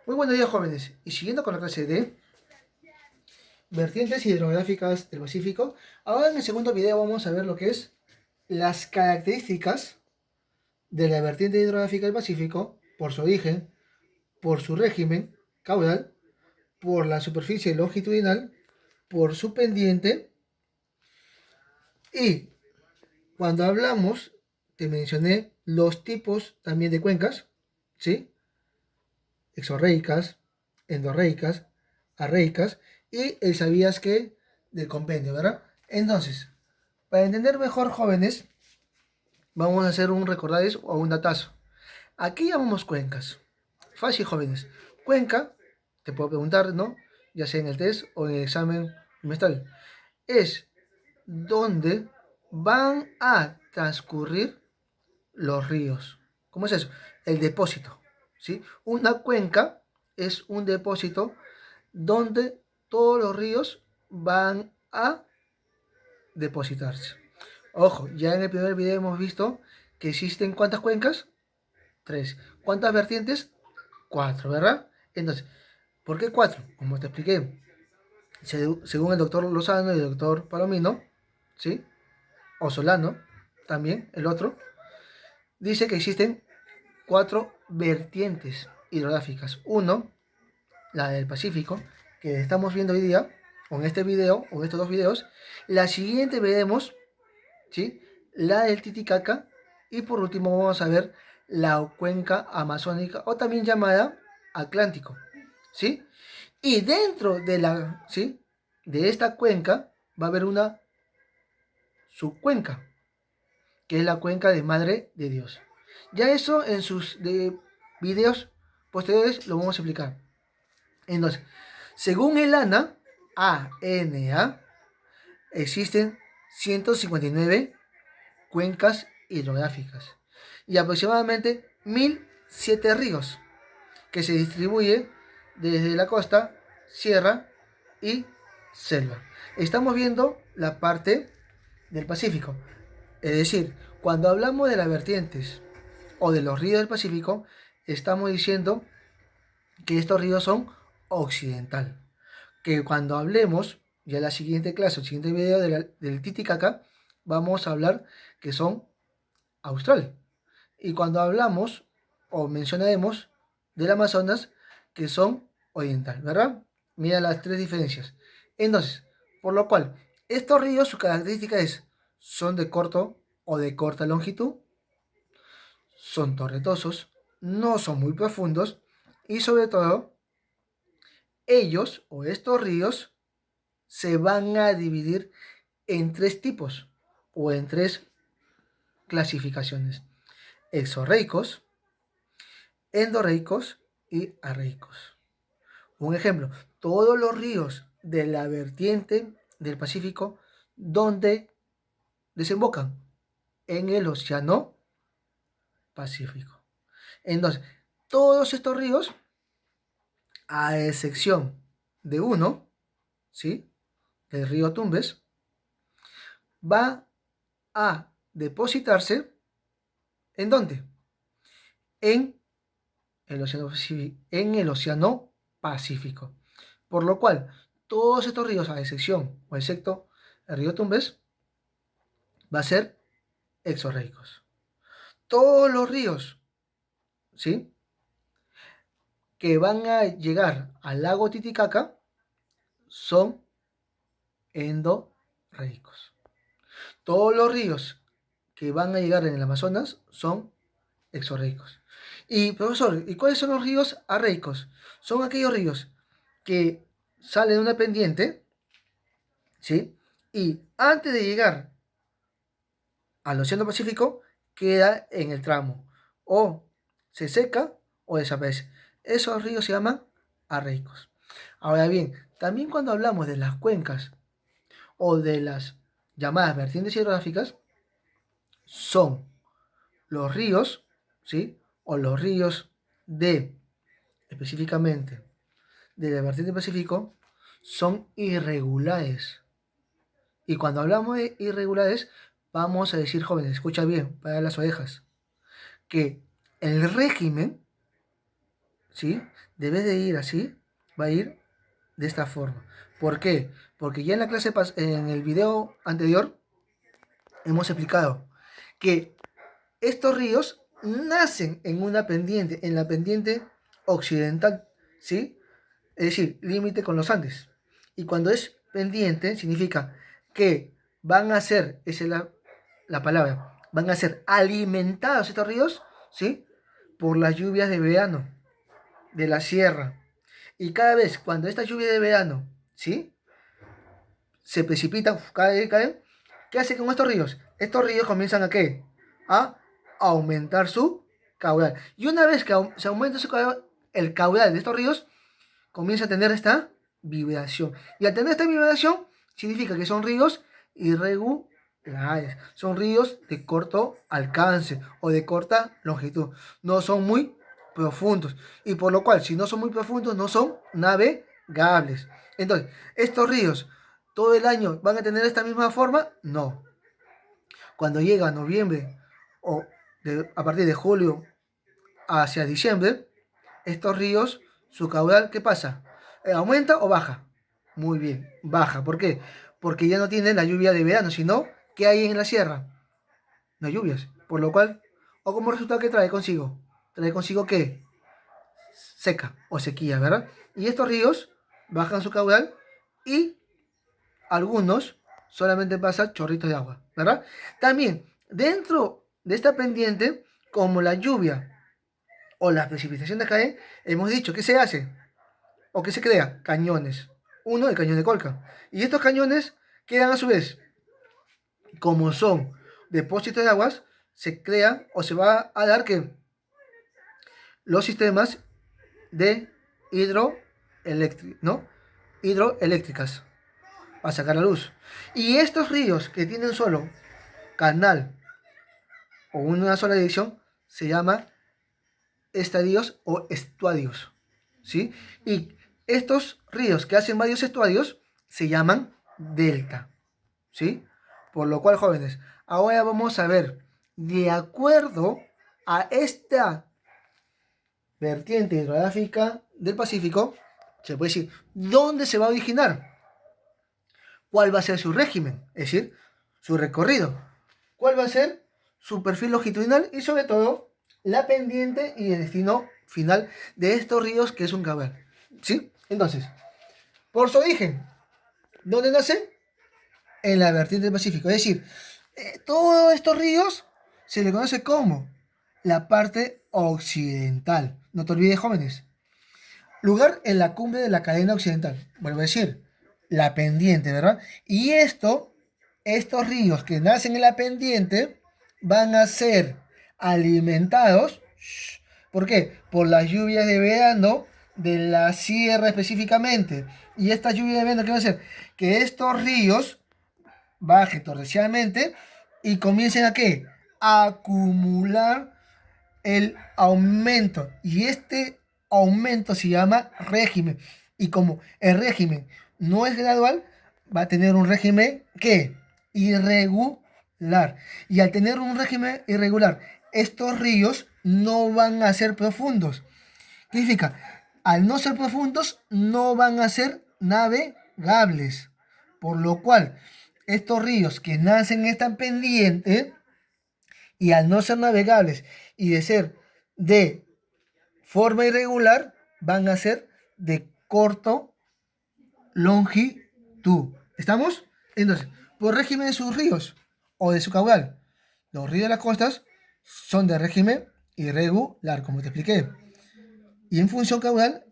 Muy buenos días, jóvenes. Y siguiendo con la clase de vertientes hidrográficas del Pacífico, ahora en el segundo video vamos a ver lo que es las características de la vertiente hidrográfica del Pacífico por su origen, por su régimen caudal, por la superficie longitudinal, por su pendiente y cuando hablamos, te mencioné los tipos también de cuencas, ¿sí? Exorreicas, endorreicas, arreicas y el sabías que del compendio, ¿verdad? Entonces, para entender mejor, jóvenes, vamos a hacer un recordaris o un datazo. Aquí llamamos cuencas. Fácil, jóvenes. Cuenca, te puedo preguntar, ¿no? Ya sea en el test o en el examen trimestral. Es donde van a transcurrir los ríos. ¿Cómo es eso? El depósito, ¿sí? Una cuenca es un depósito donde todos los ríos van a depositarse. Ojo, ya en el primer video hemos visto que existen ¿cuántas cuencas? Tres. ¿Cuántas vertientes? Cuatro, ¿verdad? Entonces, ¿por qué cuatro? Como te expliqué, según el doctor Lozano y el doctor Palomino, ¿sí? O Solano, también, el otro, dice que existen cuatro vertientes hidrográficas. Uno, la del Pacífico, que estamos viendo hoy día, o en este video, o en estos dos videos. La siguiente veremos, ¿sí? La del Titicaca. Y por último vamos a ver la cuenca amazónica, o también llamada Atlántico, ¿sí? Y dentro de la, ¿sí? De esta cuenca va a haber una subcuenca, que es la cuenca de Madre de Dios. Ya eso en sus videos posteriores lo vamos a explicar. Entonces, según el ANA, existen 159 cuencas hidrográficas y aproximadamente 1007 ríos que se distribuyen desde la costa, sierra y selva. Estamos viendo la parte del Pacífico. Es decir, cuando hablamos de las vertientes o de los ríos del Pacífico, estamos diciendo que estos ríos son occidental. Que cuando hablemos, ya en la siguiente clase, el siguiente video del Titicaca, vamos a hablar que son austral. Y cuando hablamos o mencionaremos del Amazonas, que son oriental, ¿verdad? Mira las tres diferencias. Entonces, por lo cual, estos ríos, su característica es, son de corto o de corta longitud, son torrentosos, no son muy profundos y sobre todo, ellos o estos ríos se van a dividir en tres tipos o en tres clasificaciones: exorreicos, endorreicos y arreicos. Un ejemplo, todos los ríos de la vertiente del Pacífico donde desembocan en el Océano Pacífico. Entonces, todos estos ríos, a excepción de uno, ¿sí? El río Tumbes, va a depositarse ¿en dónde? En el Océano Pacífico. Por lo cual, todos estos ríos, a excepción o excepto el río Tumbes, va a ser exorreicos. Todos los ríos, ¿sí? Que van a llegar al lago Titicaca son endorreicos. Todos los ríos que van a llegar en el Amazonas son exorreicos. Y profesor, ¿y cuáles son los ríos arreicos? Son aquellos ríos que salen de una pendiente, ¿sí? Y antes de llegar al Océano Pacífico, queda en el tramo. O se seca o desaparece. Esos ríos se llaman arreicos. Ahora bien, también cuando hablamos de las cuencas o de las llamadas vertientes hidrográficas, son los ríos, ¿sí? O los ríos de, específicamente, de la vertiente Pacífico, son irregulares. Y cuando hablamos de irregulares, vamos a decir, jóvenes, escucha bien, para las orejas, que el régimen, ¿sí? Debe de ir así, va a ir de esta forma. ¿Por qué? Porque ya en la clase, en el video anterior, hemos explicado que estos ríos nacen en una pendiente, en la pendiente occidental, ¿sí? Es decir, límite con los Andes. Y cuando es pendiente, significa que van a ser, esa es la palabra, van a ser alimentados estos ríos, ¿sí? Por las lluvias de verano, de la sierra. Y cada vez, cuando esta lluvia de verano, ¿sí? Se precipitan, caen, ¿qué hace con estos ríos? Estos ríos comienzan a ¿qué? A aumentar su caudal. Y una vez que se aumenta el caudal de estos ríos, comienza a tener esta vibración. Y al tener esta vibración, significa que son ríos irregulares. Son ríos de corto alcance o de corta longitud. No son muy profundos. Y por lo cual, si no son muy profundos, no son navegables. Entonces, estos ríos, ¿todo el año van a tener esta misma forma? No. Cuando llega noviembre o a partir de julio hacia diciembre, estos ríos, su caudal, ¿qué pasa? ¿Aumenta o baja? Muy bien, baja. ¿Por qué? Porque ya no tiene la lluvia de verano, sino ¿qué hay en la sierra? No hay lluvias. Por lo cual, o como resultado, ¿qué trae consigo? Trae consigo ¿qué? Seca o sequía, ¿verdad? Y estos ríos bajan su caudal y algunos solamente pasan chorritos de agua, ¿verdad? También, dentro de esta pendiente, como la lluvia o las precipitaciones caen, hemos dicho, ¿qué se hace? ¿O qué se crea? Cañones. Uno, el cañón de Colca. Y estos cañones quedan a su vez, como son depósitos de aguas, se crea o se va a dar que los sistemas de ¿no? Hidroeléctricas a sacar la luz. Y estos ríos que tienen solo canal o una sola dirección se llama estadios o estuarios, ¿sí? Y estos ríos que hacen varios estuarios se llaman delta, ¿sí? Por lo cual, jóvenes, ahora vamos a ver, de acuerdo a esta vertiente hidrográfica del Pacífico, se puede decir, ¿dónde se va a originar? ¿Cuál va a ser su régimen? Es decir, su recorrido. ¿Cuál va a ser su perfil longitudinal? Y sobre todo, la pendiente y el destino final de estos ríos, que es un caudal. ¿Sí? Entonces, por su origen, ¿dónde nace? En la vertiente del Pacífico. Es decir, todos estos ríos se le conoce como la parte occidental. No te olvides, jóvenes. Lugar en la cumbre de la cadena occidental. Vuelvo a decir, la pendiente, ¿verdad? Y estos ríos que nacen en la pendiente van a ser alimentados. ¿Por qué? Por las lluvias de verano de la sierra específicamente. Y estas lluvias de verano, ¿qué van a hacer? Que estos ríos bajen torrencialmente y comiencen a ¿qué? A acumular el aumento. Y este aumento se llama régimen. Y como el régimen no es gradual, va a tener un régimen que irregular. Y al tener un régimen irregular, estos ríos no van a ser profundos. ¿Qué significa? Al no ser profundos, no van a ser navegables. Por lo cual, estos ríos que nacen en esta pendiente y al no ser navegables y de ser de forma irregular, van a ser de corto longitud. ¿Estamos? Entonces, por régimen de sus ríos o de su caudal, los ríos de las costas son de régimen irregular, como te expliqué. Y en función caudal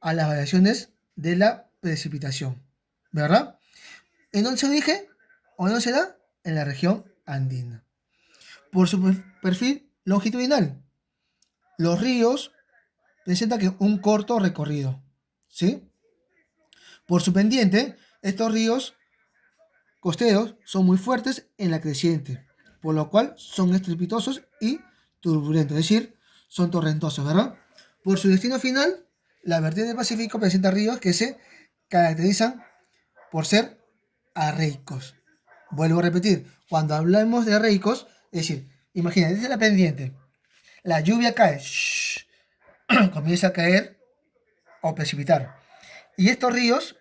a las variaciones de la precipitación. ¿Verdad? ¿En dónde se dije? ¿O no se da? En la región andina. Por su perfil longitudinal, los ríos presentan que un corto recorrido, ¿sí? Por su pendiente, estos ríos costeros son muy fuertes en la creciente, por lo cual son estrepitosos y turbulentos, es decir, son torrentosos, ¿verdad? Por su destino final, la vertiente del Pacífico presenta ríos que se caracterizan por ser arreicos. Vuelvo a repetir, cuando hablamos de arreicos, es decir, imagina, desde la pendiente, la lluvia cae, comienza a caer o precipitar. Y estos ríos,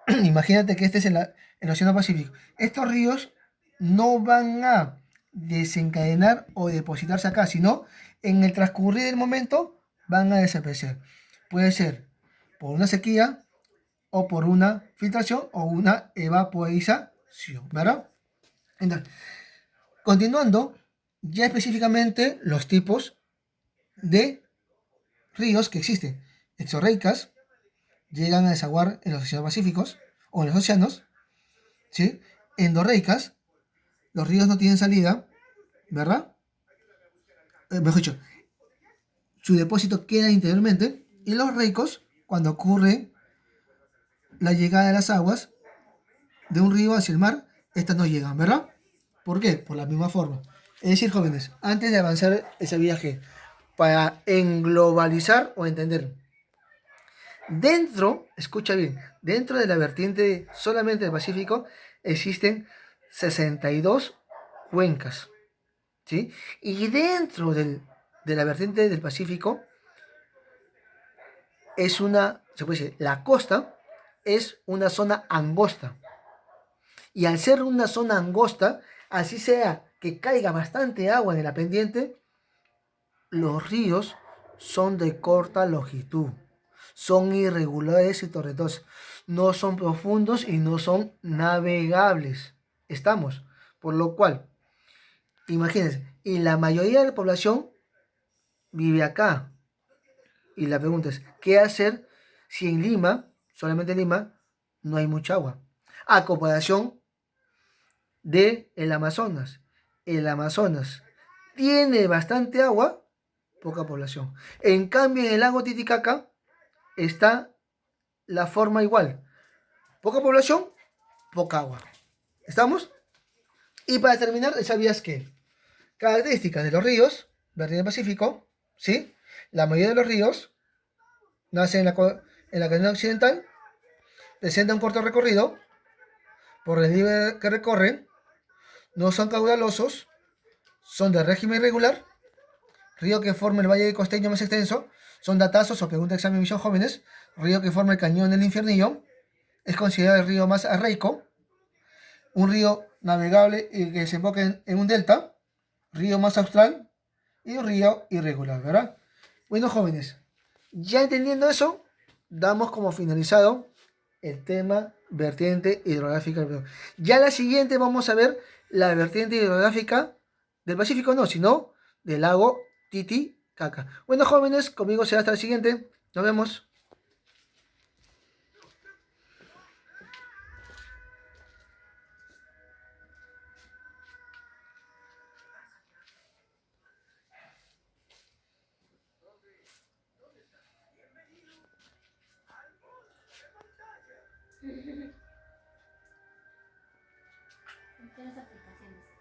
imagínate que este es en el Océano Pacífico, estos ríos no van a desencadenar o depositarse acá, sino en el transcurrir del momento van a desaparecer. Puede ser por una sequía o por una filtración o una evaporización, ¿verdad? Entonces, continuando, ya específicamente los tipos de ríos que existen. Exorreicas llegan a desaguar en los océanos pacíficos o en los océanos, ¿sí? Endorreicas, los ríos no tienen salida, ¿verdad? Mejor dicho, su depósito queda interiormente. Y los reicos, cuando ocurre la llegada de las aguas de un río hacia el mar, estas no llegan, ¿verdad? ¿Por qué? Por la misma forma. Es decir, jóvenes, antes de avanzar ese viaje, para englobalizar o entender, dentro, escucha bien, dentro de la vertiente solamente del Pacífico existen 62 cuencas, ¿sí? Y dentro de la vertiente del Pacífico es una, se puede decir, la costa es una zona angosta. Y al ser una zona angosta, así sea que caiga bastante agua en la pendiente, los ríos son de corta longitud, son irregulares y torrentosos, no son profundos y no son navegables. Estamos, por lo cual, imagínense, y la mayoría de la población vive acá. Y la pregunta es, ¿qué hacer si en Lima, solamente en Lima, no hay mucha agua? A comparación de el Amazonas. El Amazonas tiene bastante agua, poca población. En cambio, en el lago Titicaca está la forma igual. Poca población, poca agua. ¿Estamos? Y para terminar, ¿sabías qué? Características de los ríos, vertiente Pacífico, ¿sí? La mayoría de los ríos nacen en la cadena occidental, presentan un corto recorrido por el nivel que recorren, no son caudalosos, son de régimen irregular, río que forma el valle costeño más extenso, son datazos o pregunta de examen misión jóvenes, río que forma el cañón del Infiernillo, es considerado el río más arreico, un río navegable y que desemboca en un delta, río más austral y un río irregular, ¿verdad? Bueno, jóvenes, ya entendiendo eso, damos como finalizado el tema vertiente hidrográfica del Perú. Ya la siguiente vamos a ver la vertiente hidrográfica del Pacífico, no, sino del lago Titicaca. Bueno, jóvenes, conmigo será hasta el siguiente. Nos vemos. ¿Qué las aplicaciones?